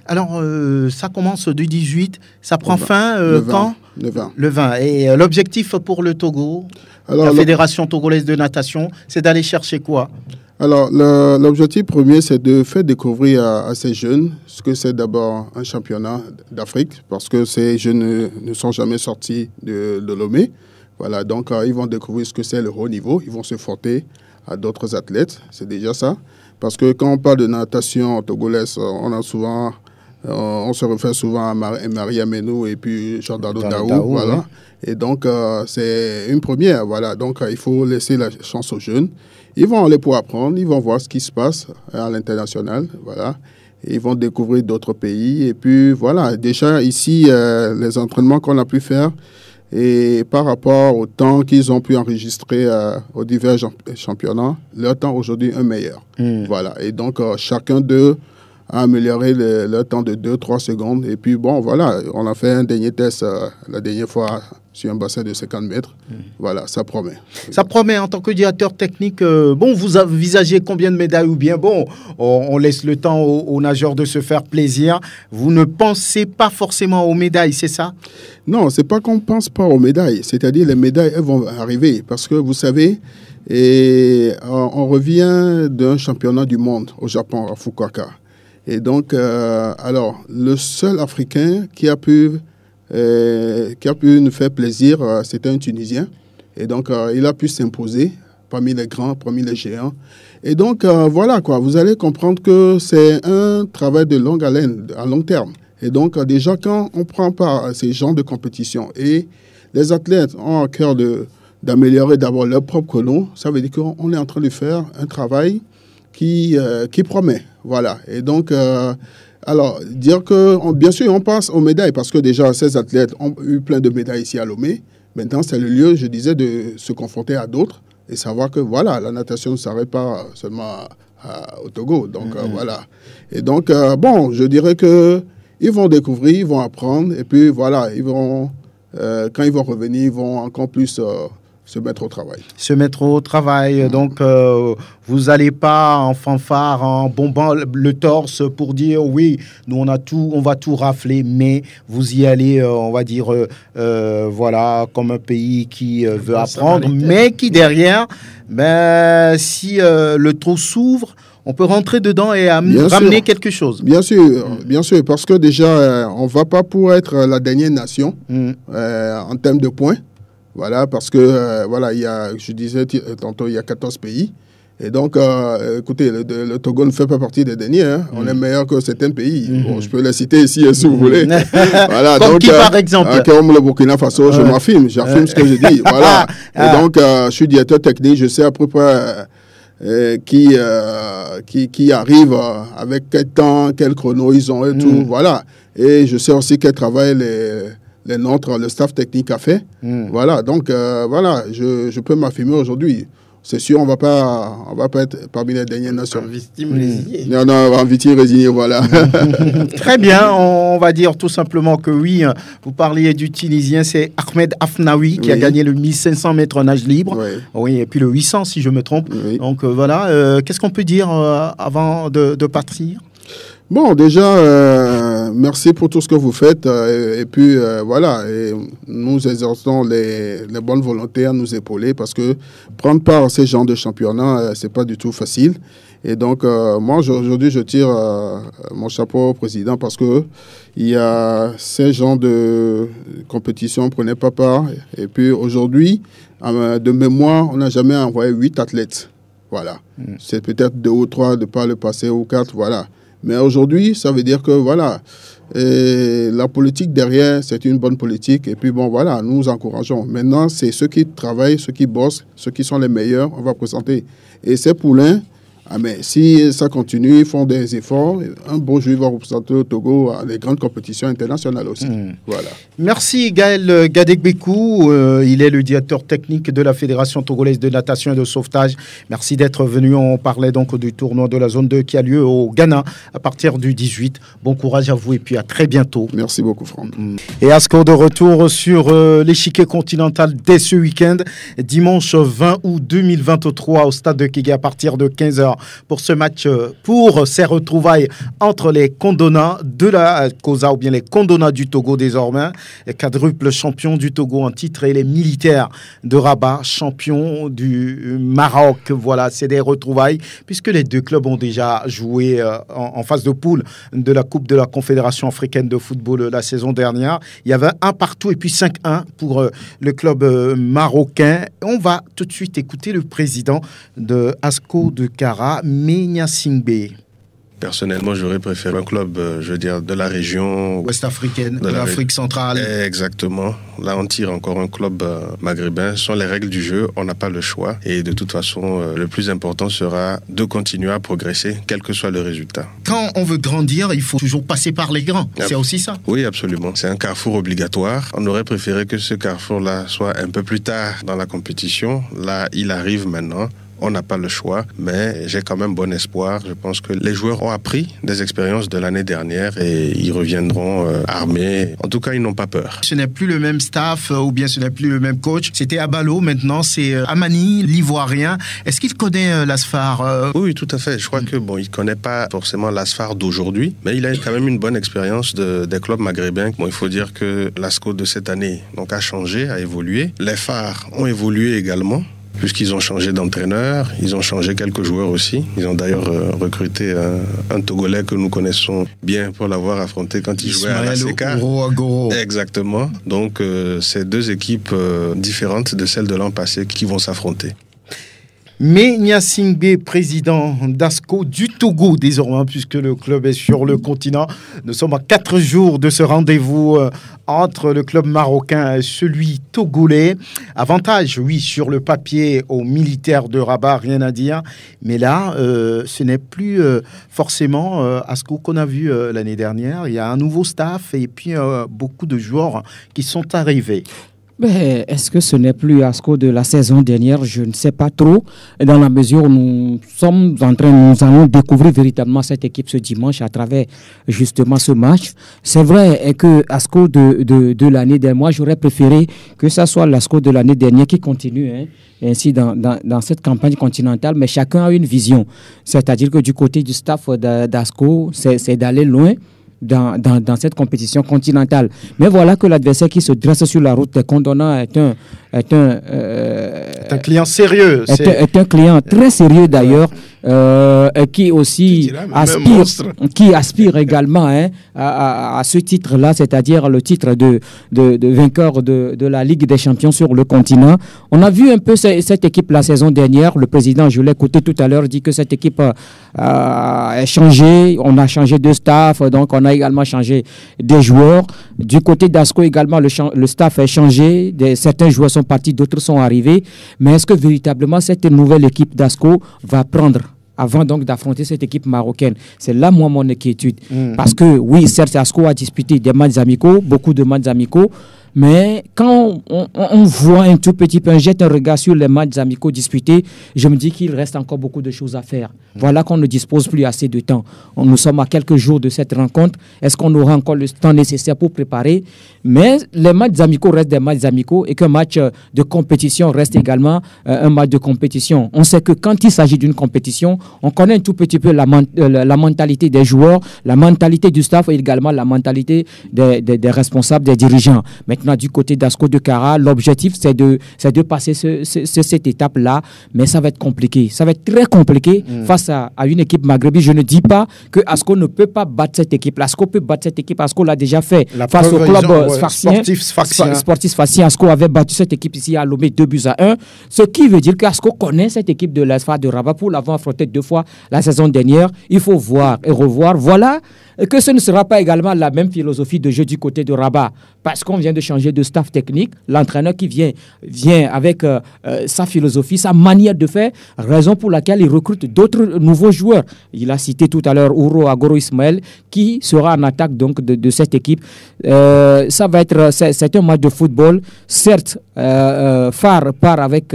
Alors, ça commence du 18, ça prend fin quand? Le 20. Le 20. Et l'objectif pour le Togo, la Fédération togolaise de natation, c'est d'aller chercher quoi? Alors, l'objectif premier, c'est de faire découvrir à ces jeunes ce que c'est d'abord un championnat d'Afrique, parce que ces jeunes ne sont jamais sortis de Lomé. Voilà, donc ils vont découvrir ce que c'est le haut niveau, ils vont se frotter à d'autres athlètes, c'est déjà ça. Parce que quand on parle de natation togolaise, on a souvent On se réfère souvent à Maria Menou et puis Jordano Daou, voilà. Oui. Et donc, c'est une première, voilà. Donc, il faut laisser la chance aux jeunes. Ils vont aller pour apprendre, ils vont voir ce qui se passe à l'international, voilà. Ils vont découvrir d'autres pays. Et puis, voilà, déjà ici, les entraînements qu'on a pu faire, et par rapport au temps qu'ils ont pu enregistrer aux divers championnats, leur temps aujourd'hui est meilleur. Voilà. Et donc, chacun d'eux a amélioré leur temps de 2-3 secondes. Et puis, bon, voilà, on a fait un dernier test la dernière fois sur un bassin de 50 mètres. Voilà, ça promet. Ça promet. En tant que directeur technique, bon, vous envisagez combien de médailles ou bien, bon, on laisse le temps aux nageurs de se faire plaisir. Vous ne pensez pas forcément aux médailles, c'est ça? Non, c'est pas qu'on ne pense pas aux médailles. C'est-à-dire, les médailles, elles vont arriver. Parce que, vous savez, on revient d'un championnat du monde au Japon, à Fukuoka. Et donc, alors, le seul Africain qui a pu nous faire plaisir, c'était un Tunisien. Et donc, il a pu s'imposer parmi les grands, parmi les géants. Et donc, voilà, quoi. Vous allez comprendre que c'est un travail de longue haleine, à long terme. Et donc, déjà, quand on prend part à ces genres de compétition et les athlètes ont à cœur d'améliorer d'abord leur propre colon, ça veut dire qu'on est en train de faire un travail qui promet. Voilà. Et donc, alors, dire que, bien sûr, on passe aux médailles parce que déjà, ces athlètes ont eu plein de médailles ici à Lomé. Maintenant, c'est le lieu, je disais, de se confronter à d'autres et savoir que, voilà, la natation ne s'arrête pas seulement au Togo. Donc, voilà. Et donc, bon, je dirais qu'ils vont découvrir, ils vont apprendre et puis, voilà, ils vont, quand ils vont revenir, ils vont encore plus se mettre au travail. Se mettre au travail. Donc, vous n'allez pas en fanfare, en bombant le torse pour dire oui, nous on va tout rafler, mais vous y allez, on va dire, voilà, comme un pays qui veut apprendre, mais qui derrière, ben, si le trou s'ouvre, on peut rentrer dedans et ramener quelque chose. Bien sûr, parce que déjà, on ne va pas pour être la dernière nation en termes de points. Voilà, parce que, voilà, je disais tantôt, il y a 14 pays. Et donc, écoutez, le Togo ne fait pas partie des derniers. Hein. On est meilleur que certains pays. Bon, je peux les citer ici, si vous voulez. Voilà, comme donc, qui, par exemple comme le Burkina Faso, j'affirme ce que je dis. Voilà. Et donc, je suis directeur technique, je sais à peu près qui arrive avec quel temps, quel chrono ils ont et tout. Voilà. Et je sais aussi quel travail le staff technique a fait. Voilà, donc voilà, je peux m'affirmer aujourd'hui. C'est sûr, on va pas être parmi les dernières nations. En victime résignée. Non, en victime résignée, voilà. Très bien, on va dire tout simplement que oui, vous parliez du Tunisien, c'est Ahmed Afnaoui qui a gagné le 1500 mètres en nage libre. Oui, et puis le 800 si je me trompe. Donc voilà, qu'est-ce qu'on peut dire avant de partir ? Bon, déjà, merci pour tout ce que vous faites. Et puis, voilà, et nous exerçons les bonnes volontés à nous épauler parce que prendre part à ces genres de championnats, c'est pas du tout facile. Et donc, moi, aujourd'hui, je tire mon chapeau au président parce que il y a ces genres de compétitions, on ne prenait pas part. Et puis, aujourd'hui, de mémoire, on n'a jamais envoyé 8 athlètes. Voilà. C'est peut-être 2 ou 3 de par le passé ou 4, voilà. Mais aujourd'hui, ça veut dire que, voilà, la politique derrière, c'est une bonne politique. Et puis, bon, voilà, nous encourageons. Maintenant, c'est ceux qui travaillent, ceux qui bossent, ceux qui sont les meilleurs, on va présenter. Et ces poulains, mais si ça continue, ils font des efforts. Un beau jour, ils vont représenter le Togo à les grandes compétitions internationales aussi. Voilà. Merci Gaël Gadegbekou. Il est le directeur technique de la Fédération togolaise de natation et de sauvetage. Merci d'être venu. On parlait donc du tournoi de la zone 2 qui a lieu au Ghana à partir du 18. Bon courage à vous et puis à très bientôt. Merci beaucoup, Franck. Et Asco de retour sur l'échiquier continental dès ce week-end, dimanche 20 août 2023 au stade de Kégué à partir de 15h. Pour ce match, pour ces retrouvailles entre les Kondona de la COSA ou bien les Kondona du Togo désormais, les quadruples champions du Togo en titre et les militaires de Rabat, champions du Maroc. Voilà, c'est des retrouvailles puisque les deux clubs ont déjà joué en phase de poule de la Coupe de la Confédération africaine de football la saison dernière. Il y avait 1 partout et puis 5-1 pour le club marocain. On va tout de suite écouter le président de ASCO de Kara, Menya Singbe. Personnellement, j'aurais préféré un club, je veux dire, de la région ouest-africaine, de l'Afrique centrale. Exactement. Là, on tire encore un club maghrébin. Ce sont les règles du jeu, on n'a pas le choix. Et de toute façon, le plus important sera de continuer à progresser, quel que soit le résultat. Quand on veut grandir, il faut toujours passer par les grands. C'est aussi ça? Oui, absolument. C'est un carrefour obligatoire. On aurait préféré que ce carrefour-là soit un peu plus tard dans la compétition. Là, il arrive maintenant. On n'a pas le choix, mais j'ai quand même bon espoir. Je pense que les joueurs ont appris des expériences de l'année dernière et ils reviendront armés. En tout cas, ils n'ont pas peur. Ce n'est plus le même staff ou bien ce n'est plus le même coach. C'était Abalo, maintenant c'est Amani, l'Ivoirien. Est-ce qu'il connaît l'ASFAR? Oui, tout à fait. Je crois que il ne connaît pas forcément l'ASFAR d'aujourd'hui, mais il a quand même une bonne expérience des clubs maghrébins. Il faut dire que l'ASCO de cette année a changé, a évolué. Les phares ont évolué également, puisqu'ils ont changé d'entraîneur, ils ont changé quelques joueurs aussi. Ils ont d'ailleurs recruté un Togolais que nous connaissons bien pour l'avoir affronté quand il jouait à la CK. Exactement. Donc, c'est deux équipes différentes de celles de l'an passé qui vont s'affronter. Mais Gnassingbé, président d'ASCO du Togo désormais, puisque le club est sur le continent. Nous sommes à 4 jours de ce rendez-vous entre le club marocain et celui togolais. Avantage, oui, sur le papier aux militaires de Rabat, rien à dire. Mais là, ce n'est plus forcément ASCO qu'on a vu l'année dernière. Il y a un nouveau staff et puis beaucoup de joueurs qui sont arrivés. Mais est-ce que ce n'est plus ASCO de la saison dernière? Je ne sais pas trop. Dans la mesure où nous allons découvrir véritablement cette équipe ce dimanche à travers justement ce match. C'est vrai que ASCO de l'année dernière, moi j'aurais préféré que ça soit l'ASCO de l'année dernière qui continue ainsi dans cette campagne continentale, mais chacun a une vision. C'est-à-dire que du côté du staff d'ASCO, c'est d'aller loin dans cette compétition continentale. Mais voilà que l'adversaire qui se dresse sur la route des Condona est un client sérieux. Est un client très sérieux d'ailleurs, qui aussi aspire également à ce titre-là, c'est-à-dire le titre de vainqueur de la Ligue des Champions sur le continent. On a vu un peu cette équipe la saison dernière. Le président, je l'ai écouté tout à l'heure, dit que cette équipe a changé. On a changé de staff, donc on a également changé des joueurs. Du côté d'ASCO également, le staff a changé. Certains joueurs sont partis, d'autres sont arrivés. Mais est-ce que véritablement cette nouvelle équipe d'ASCO va prendre avant donc d'affronter cette équipe marocaine? C'est là, moi, mon inquiétude. Parce que, oui, certes, ASCO a disputé des matchs amicaux, beaucoup de matchs amicaux, mais quand on voit un tout petit peu, on jette un regard sur les matchs amicaux disputés, je me dis qu'il reste encore beaucoup de choses à faire. Voilà qu'on ne dispose plus assez de temps. Nous sommes à quelques jours de cette rencontre. Est-ce qu'on aura encore le temps nécessaire pour préparer? Mais les matchs amicaux restent des matchs amicaux et qu'un match de compétition reste également un match de compétition. On sait que quand il s'agit d'une compétition, on connaît un tout petit peu la mentalité des joueurs, la mentalité du staff et également la mentalité des responsables, des dirigeants. Maintenant, du côté d'ASCO de Kara, l'objectif c'est de passer cette étape-là, mais ça va être compliqué. Ça va être très compliqué face à une équipe maghrébine. Je ne dis pas que ASCO ne peut pas battre cette équipe. ASCO peut battre cette équipe. ASCO l'a déjà fait face au club sportif Sfaxien. ASCO avait battu cette équipe ici à Lomé 2-1. Ce qui veut dire qu'ASCO connaît cette équipe de l'ASFA de Rabat pour l'avoir affronté 2 fois la saison dernière. Il faut voir et revoir. Voilà que ce ne sera pas également la même philosophie de jeu du côté de Rabat, parce qu'on vient de changer de staff technique, l'entraîneur qui vient avec sa philosophie, sa manière de faire, raison pour laquelle il recrute d'autres nouveaux joueurs. Il a cité tout à l'heure Ouro Agoro Ismaël, qui sera en attaque donc de cette équipe. Ça va être, c'est un match de football, certes, Phare part avec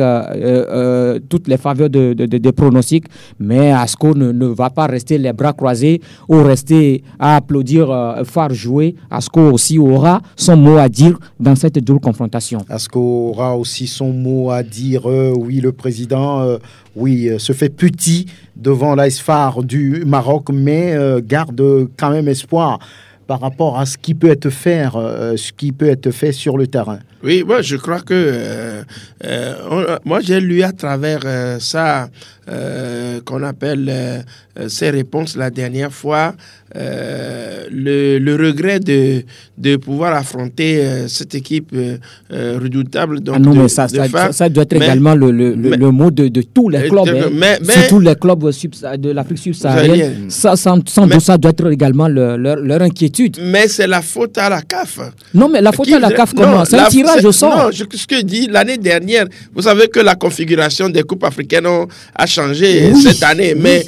toutes les faveurs des pronostics, mais ASCO ne va pas rester les bras croisés ou rester à applaudir Phare jouer. ASCO aussi aura son mot à dire dans cette double confrontation. ASCO aura aussi son mot à dire. Oui, le président se fait petit devant l'ASFAR du Maroc, mais garde quand même espoir par rapport à ce qui peut être fait sur le terrain. Oui, moi je crois que moi j'ai lu à travers ça qu'on appelle ces réponses la dernière fois, le regret de pouvoir affronter cette équipe redoutable. Donc non, mais ça doit être également le mot de tous les clubs, surtout les clubs de l'Afrique subsaharienne. Ça, sans doute, ça doit être également leur inquiétude. Mais c'est la faute à la CAF. Non, mais la faute à la CAF, comment? C'est un tirage au sort. Non, ce que dit l'année dernière, vous savez que la configuration des coupes africaines a changé cette année, mais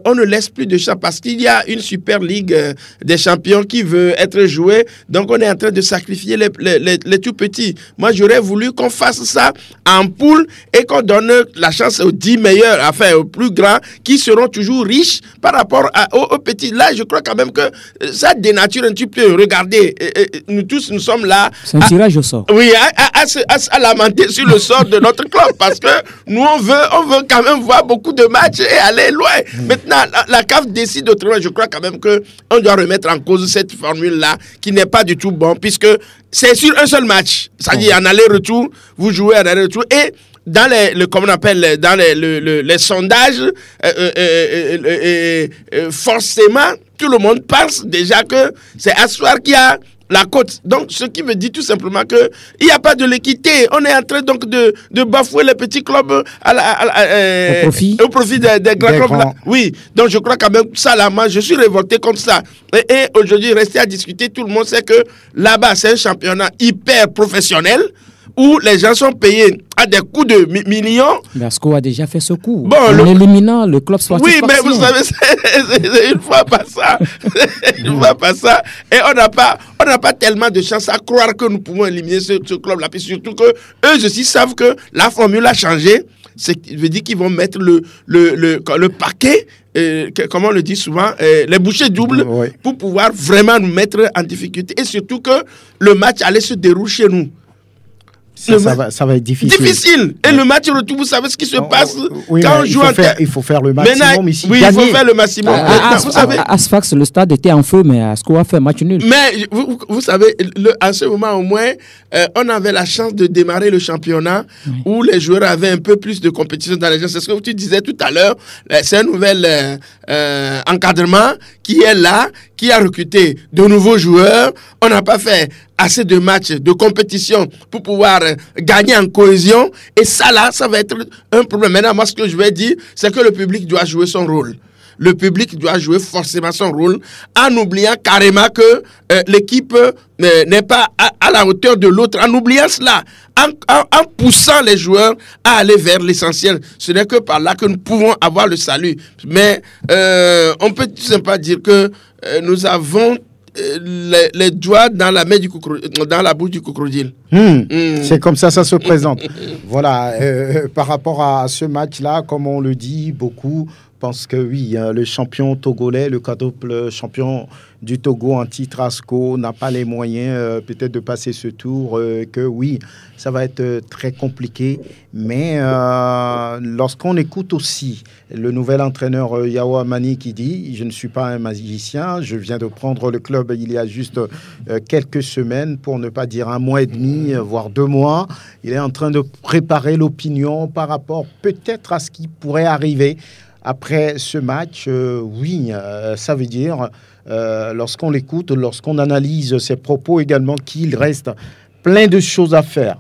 on ne laisse plus de champ parce qu'il y a une super ligue des champions qui veut être jouée, donc on est en train de sacrifier les tout petits. Moi, j'aurais voulu qu'on fasse ça en poule et qu'on donne la chance aux 10 meilleurs, enfin aux plus grands, qui seront toujours riches par rapport aux petits. Là, je crois quand même que ça dénature un petit peu. Regardez, nous tous, nous sommes là. C'est un tirage au sort. Oui, à lamenter sur le sort de notre club parce que nous, on veut quand même voir beaucoup de matchs et aller loin. Maintenant, la CAF décide autrement. Je crois quand même qu'on doit remettre en cause cette formule-là qui n'est pas du tout bon puisque c'est sur un seul match. C'est-à-dire en aller-retour, vous jouez en aller-retour et dans comme on appelle, dans les sondages, forcément, tout le monde pense déjà que c'est Assoir qui a la cote. Donc, ce qui me dit tout simplement qu'il n'y a pas de l'équité. On est en train donc de bafouer les petits clubs au profit des grands clubs. Oui, donc je crois quand même ça, là, moi, je suis révolté contre ça. Et aujourd'hui, rester à discuter, tout le monde sait que là-bas, c'est un championnat hyper professionnel où les gens sont payés à des coûts de millions. Lasco a déjà fait ce coup en éliminant le club sportif. Oui, mais vous savez, c'est une fois pas ça. Une fois pas ça. Et on n'a pas tellement de chance à croire que nous pouvons éliminer ce club-là. Puis surtout que eux aussi savent que la formule a changé. Ça veut dire qu'ils vont mettre le paquet, comme on le dit souvent, les bouchées doubles pour pouvoir vraiment nous mettre en difficulté. Et surtout que le match allait se dérouler chez nous. Ça va être difficile. Difficile. Et le match retour, vous savez ce qui se passe quand on joue il faut faire le maximum ici. Oui, il faut faire le maximum. Vous savez, à Sfax, le stade était en feu, mais Asco a fait match nul. Mais vous savez, à ce moment au moins, on avait la chance de démarrer le championnat où les joueurs avaient un peu plus de compétition dans les gens. C'est ce que tu disais tout à l'heure. C'est un nouvel encadrement qui est là, qui a recruté de nouveaux joueurs. On n'a pas fait assez de matchs de compétition pour pouvoir gagner en cohésion. Et ça, là, ça va être un problème. Maintenant, moi, ce que je vais dire, c'est que le public doit jouer son rôle. Le public doit jouer forcément son rôle en oubliant carrément que l'équipe n'est pas à la hauteur de l'autre. En oubliant cela, en poussant les joueurs à aller vers l'essentiel. Ce n'est que par là que nous pouvons avoir le salut. Mais on peut tout simplement dire que nous avons les doigts dans la main dans la bouche du crocodile. C'est comme ça se présente. Voilà, par rapport à ce match-là, comme on le dit, beaucoup pensent que oui, le champion togolais, le quadruple champion du Togo en titre ASCO n'a pas les moyens peut-être de passer ce tour, que oui, ça va être très compliqué. Mais lorsqu'on écoute aussi le nouvel entraîneur Yao Amani qui dit « Je ne suis pas un magicien, je viens de prendre le club il y a juste quelques semaines, pour ne pas dire un mois et demi, voire 2 mois. Il est en train de préparer l'opinion par rapport peut-être à ce qui pourrait arriver après ce match. » Oui, ça veut dire, lorsqu'on l'écoute, lorsqu'on analyse ses propos également, qu'il reste plein de choses à faire.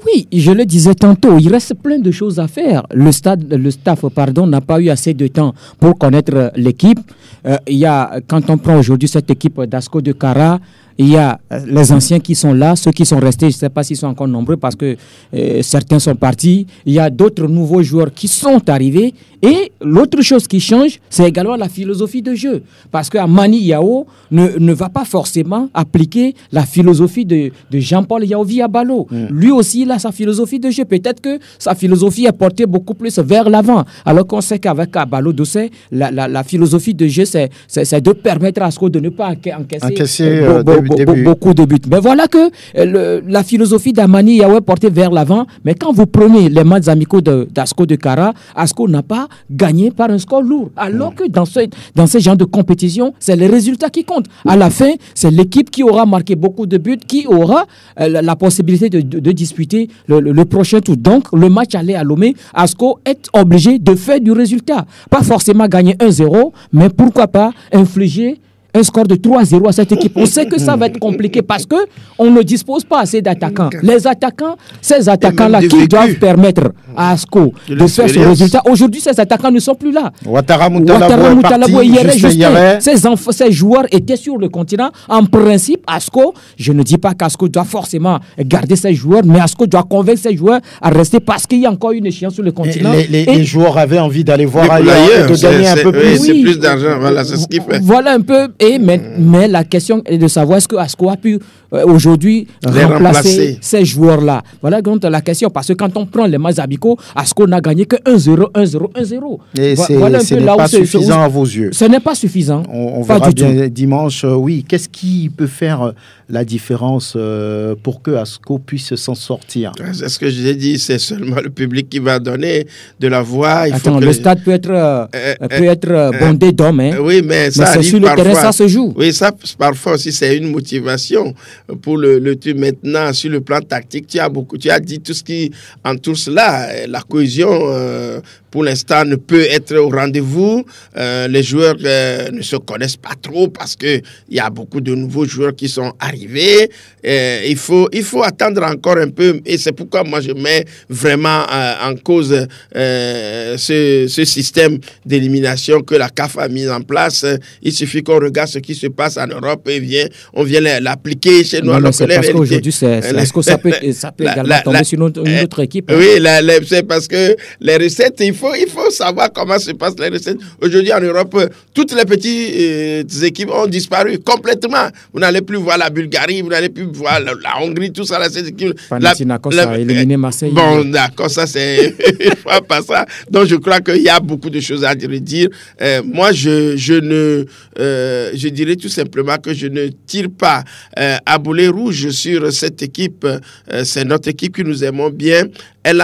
Oui, je le disais tantôt, il reste plein de choses à faire. Le staff, n'a pas eu assez de temps pour connaître l'équipe. Quand on prend aujourd'hui cette équipe d'Asco de Kara, il y a les anciens qui sont là, ceux qui sont restés, je ne sais pas s'ils sont encore nombreux parce que certains sont partis. Il y a d'autres nouveaux joueurs qui sont arrivés. Et l'autre chose qui change, c'est également la philosophie de jeu. Parce qu'Amani Yao ne va pas forcément appliquer la philosophie de Jean-Paul Yao Viabalo. Lui aussi, il a sa philosophie de jeu. Peut-être que sa philosophie est portée beaucoup plus vers l'avant. Alors qu'on sait qu'avec Abalo Dossé, la philosophie de jeu, c'est de permettre à Asco de ne pas encaisser beaucoup de buts. Mais voilà que la philosophie d'Amani Yahweh portée vers l'avant. Mais quand vous prenez les matchs amicaux d'Asco de Kara, Asco n'a pas gagné par un score lourd. Alors que dans ce genre de compétition, c'est les résultats qui comptent. À la fin, c'est l'équipe qui aura marqué beaucoup de buts, qui aura la possibilité de disputer le prochain tour. Donc, le match aller à Lomé, Asco est obligé de faire du résultat. Pas forcément gagner 1-0, mais pourquoi pas infliger un score de 3-0 à cette équipe. On sait que ça va être compliqué parce qu'on ne dispose pas assez d'attaquants. Les attaquants, ces attaquants-là qui doivent permettre à Asco de faire ce résultat. Aujourd'hui, ces attaquants ne sont plus là. Ouattara Moutalabou est ces joueurs étaient sur le continent. En principe, Asco, je ne dis pas qu'Asco doit forcément garder ses joueurs, mais Asco doit convaincre ses joueurs à rester parce qu'il y a encore une échéance sur le continent. Les joueurs avaient envie d'aller voir ailleurs et de gagner un peu plus. C'est plus d'argent, voilà, c'est ce qu'il fait. Voilà un peu. Mais la question est de savoir est-ce que Asco a pu aujourd'hui remplacer ces joueurs-là. Voilà donc la question. Parce que quand on prend les matchs amicaux, Asco n'a gagné que 1-0, 1-0, 1-0. Et ce n'est pas suffisant à vos yeux. Ce n'est pas suffisant. On verra bien dimanche. Oui, qu'est-ce qui peut faire la différence pour que Asco puisse s'en sortir? C'est ce que je l'ai dit, c'est seulement le public qui va donner de la voix. Le stade peut être bondé d'hommes. Oui, mais ça c'est sur le terrain, ça se joue. Oui, ça, parfois aussi, c'est une motivation pour le truc. Maintenant, sur le plan tactique, tu as dit tout ce qui entoure cela. La cohésion, pour l'instant, ne peut être au rendez-vous. Les joueurs ne se connaissent pas trop parce qu'il y a beaucoup de nouveaux joueurs qui sont arrivés. Il faut attendre encore un peu. Et c'est pourquoi moi, je mets vraiment en cause ce système d'élimination que la CAF a mis en place. Il suffit qu'on regarde ce qui se passe en Europe et on vient l'appliquer chez nous. Non, c'est parce qu'aujourd'hui, est-ce que ça peut également tomber sur une autre équipe? Oui, c'est parce que les recettes, il faut savoir comment se passent les recettes. Aujourd'hui, en Europe, toutes les petites équipes ont disparu complètement. Vous n'allez plus voir la Bulgarie, vous n'allez plus voir la Hongrie, tout ça. Ces équipes. Panathinaikos a éliminé Marseille. Bon, d'accord, ça c'est pas ça. Donc, je crois qu'il y a beaucoup de choses à dire. Moi, je dirais tout simplement que je ne tire pas à boulet rouge sur cette équipe. C'est notre équipe que nous aimons bien. Elle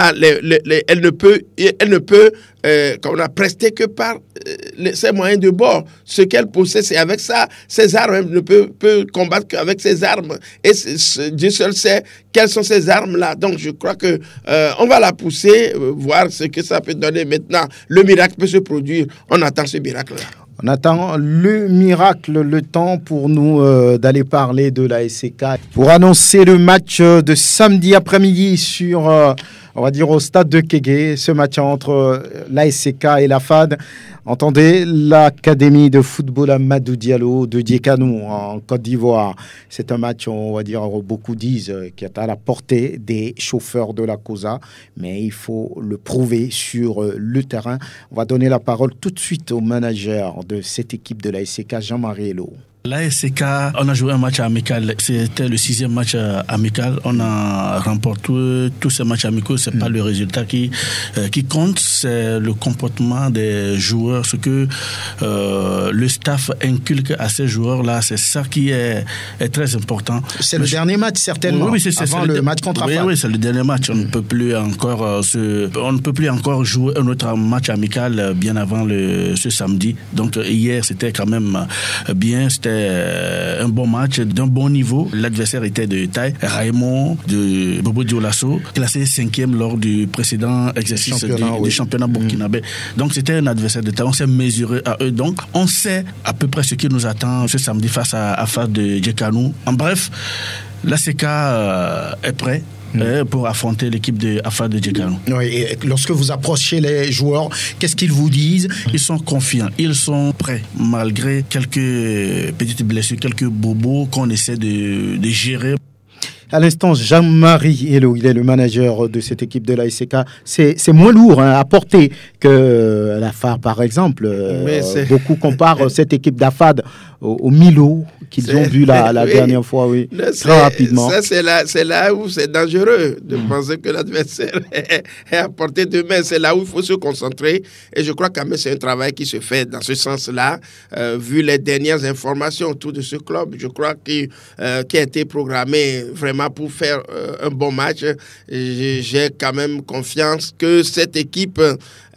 ne peut prester que par ses moyens de bord. Ce qu'elle possède, c'est avec ça. Ses armes, elle ne peut combattre qu'avec ses armes. Et Dieu seul sait quelles sont ces armes-là. Donc, je crois que on va la pousser, voir ce que ça peut donner maintenant. Le miracle peut se produire. On attend ce miracle-là. On attend le miracle, le temps pour nous d'aller parler de la SCK. Pour annoncer le match de samedi après-midi sur, on va dire, au stade de Kégué, ce match entre la SCK et la FAD. Entendez, l'Académie de football Amadou Diallo de Diékanou en Côte d'Ivoire. C'est un match, on va dire, beaucoup disent, qui est à la portée des chauffeurs de la COSA, mais il faut le prouver sur le terrain. On va donner la parole tout de suite au manager de cette équipe de la SCK, Jean-Marie Hello. La SCK, on a joué un match amical. C'était le 6e match amical. On a remporté tous ces matchs amicaux. C'est pas le résultat qui compte, c'est le comportement des joueurs, ce que le staff inculque à ces joueurs-là. C'est ça qui est très important. C'est le dernier match, certainement. Oui, c'est avant le match contre Afan. Oui, c'est le dernier match. On ne peut plus encore jouer un autre match amical bien avant ce samedi. Donc hier, c'était quand même bien. C'était un bon match d'un bon niveau. L'adversaire était de taille. Raymond de Bobo Dioulasso, classé 5e lors du précédent exercice du championnat burkinabé. Donc c'était un adversaire de taille. On s'est mesuré à eux. Donc on sait à peu près ce qui nous attend ce samedi face à FAD de Diékanou. En bref, l'ACK est prêt pour affronter l'équipe de AFA de Diékanou. Oui, et lorsque vous approchez les joueurs, qu'est-ce qu'ils vous disent? Ils sont confiants, ils sont prêts, malgré quelques petites blessures, quelques bobos qu'on essaie de gérer. À l'instant, Jean-Marie Hello, il est le manager de cette équipe de la SCK. C'est moins lourd à porter que la FAR, par exemple. Beaucoup comparent cette équipe d'AFAD au Milo qu'ils ont vu la dernière fois, oui, très rapidement. Ça, c'est là où c'est dangereux de penser que l'adversaire est à portée de main. C'est là où il faut se concentrer. Et je crois quand même que c'est un travail qui se fait dans ce sens-là, vu les dernières informations autour de ce club. Je crois qui a été programmé vraiment pour faire un bon match. J'ai quand même confiance que cette équipe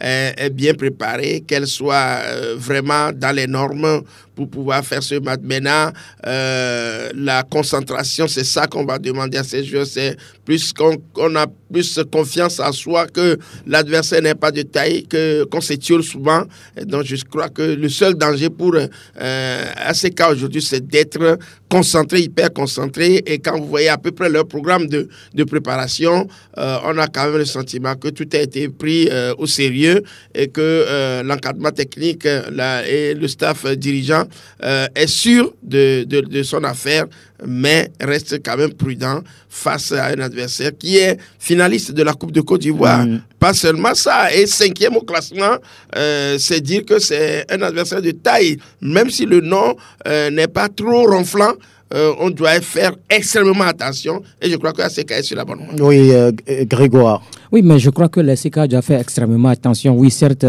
est bien préparée, qu'elle soit vraiment dans les normes pour pouvoir faire ce match. Maintenant, la concentration, c'est ça qu'on va demander à ces joueurs. C'est plus qu'on a plus confiance en soi, que l'adversaire n'est pas de taille, qu'on s'étire souvent. Et donc, je crois que le seul danger pour ACK aujourd'hui, c'est d'être concentré, hyper concentré. Et quand vous voyez à peu près leur programme de préparation, on a quand même le sentiment que tout a été pris au sérieux et que l'encadrement technique et le staff dirigeant est sûr de son affaire, mais reste quand même prudent face à un adversaire qui est finaliste de la Coupe de Côte d'Ivoire. Pas seulement ça, et 5e au classement, c'est dire que c'est un adversaire de taille. Même si le nom n'est pas trop ronflant, on doit faire extrêmement attention, et je crois que la CK est sur la bonne voie. Oui, Grégoire. Oui, mais je crois que la CK a déjà fait extrêmement attention. Oui, certes,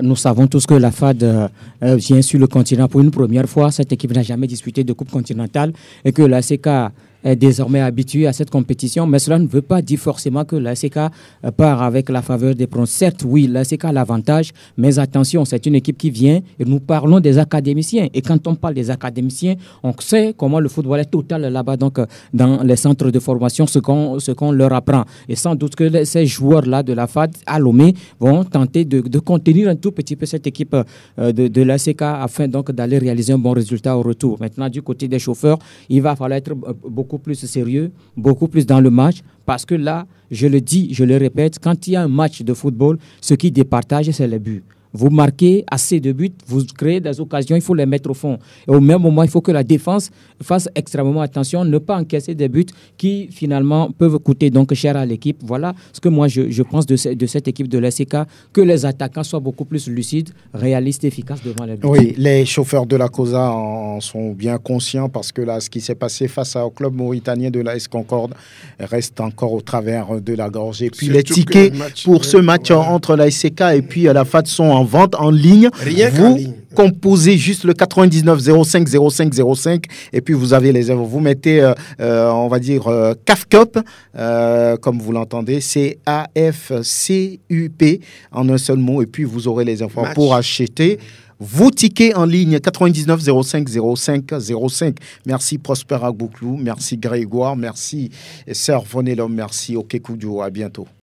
nous savons tous que la FAD vient sur le continent pour une première fois. Cette équipe n'a jamais disputé de Coupe continentale et que la CK est désormais habitué à cette compétition, mais cela ne veut pas dire forcément que l'ACK part avec la faveur des pros. Certes, oui, l'ACK a l'avantage, mais attention, c'est une équipe qui vient et nous parlons des académiciens. Et quand on parle des académiciens, on sait comment le football est total là-bas, donc dans les centres de formation, ce qu'on leur apprend. Et sans doute que ces joueurs-là de la FAD à Lomé vont tenter de contenir un tout petit peu cette équipe de l'ACK afin donc d'aller réaliser un bon résultat au retour. Maintenant, du côté des chauffeurs, il va falloir être beaucoup plus sérieux, beaucoup plus dans le match, parce que là, je le dis, je le répète, quand il y a un match de football, ce qui départage, c'est les buts. Vous marquez assez de buts, vous créez des occasions, il faut les mettre au fond. Et au même moment, il faut que la défense fasse extrêmement attention, ne pas encaisser des buts qui finalement peuvent coûter donc cher à l'équipe. Voilà ce que moi je pense de cette équipe de l'ACK, que les attaquants soient beaucoup plus lucides, réalistes, efficaces devant les buts. Oui, les chauffeurs de la COSA en sont bien conscients parce que là, ce qui s'est passé face au club mauritanien de l'AS Concorde reste encore au travers de la gorge. Et puis surtout les tickets pour ce match entre l'ASK et puis la FAD sont en vente en ligne. Rien qu'en ligne. Composez juste le 99 05 05 05 et puis vous avez les œuvres. Vous mettez, on va dire, CAF Cup, comme vous l'entendez, CAFCUP en un seul mot, et puis vous aurez les infos pour acheter vos tickets en ligne. 99 05 05 05. Merci Prosper Agbouklou, merci Grégoire, merci Sœur Vonelom, merci Okekoudio. À bientôt.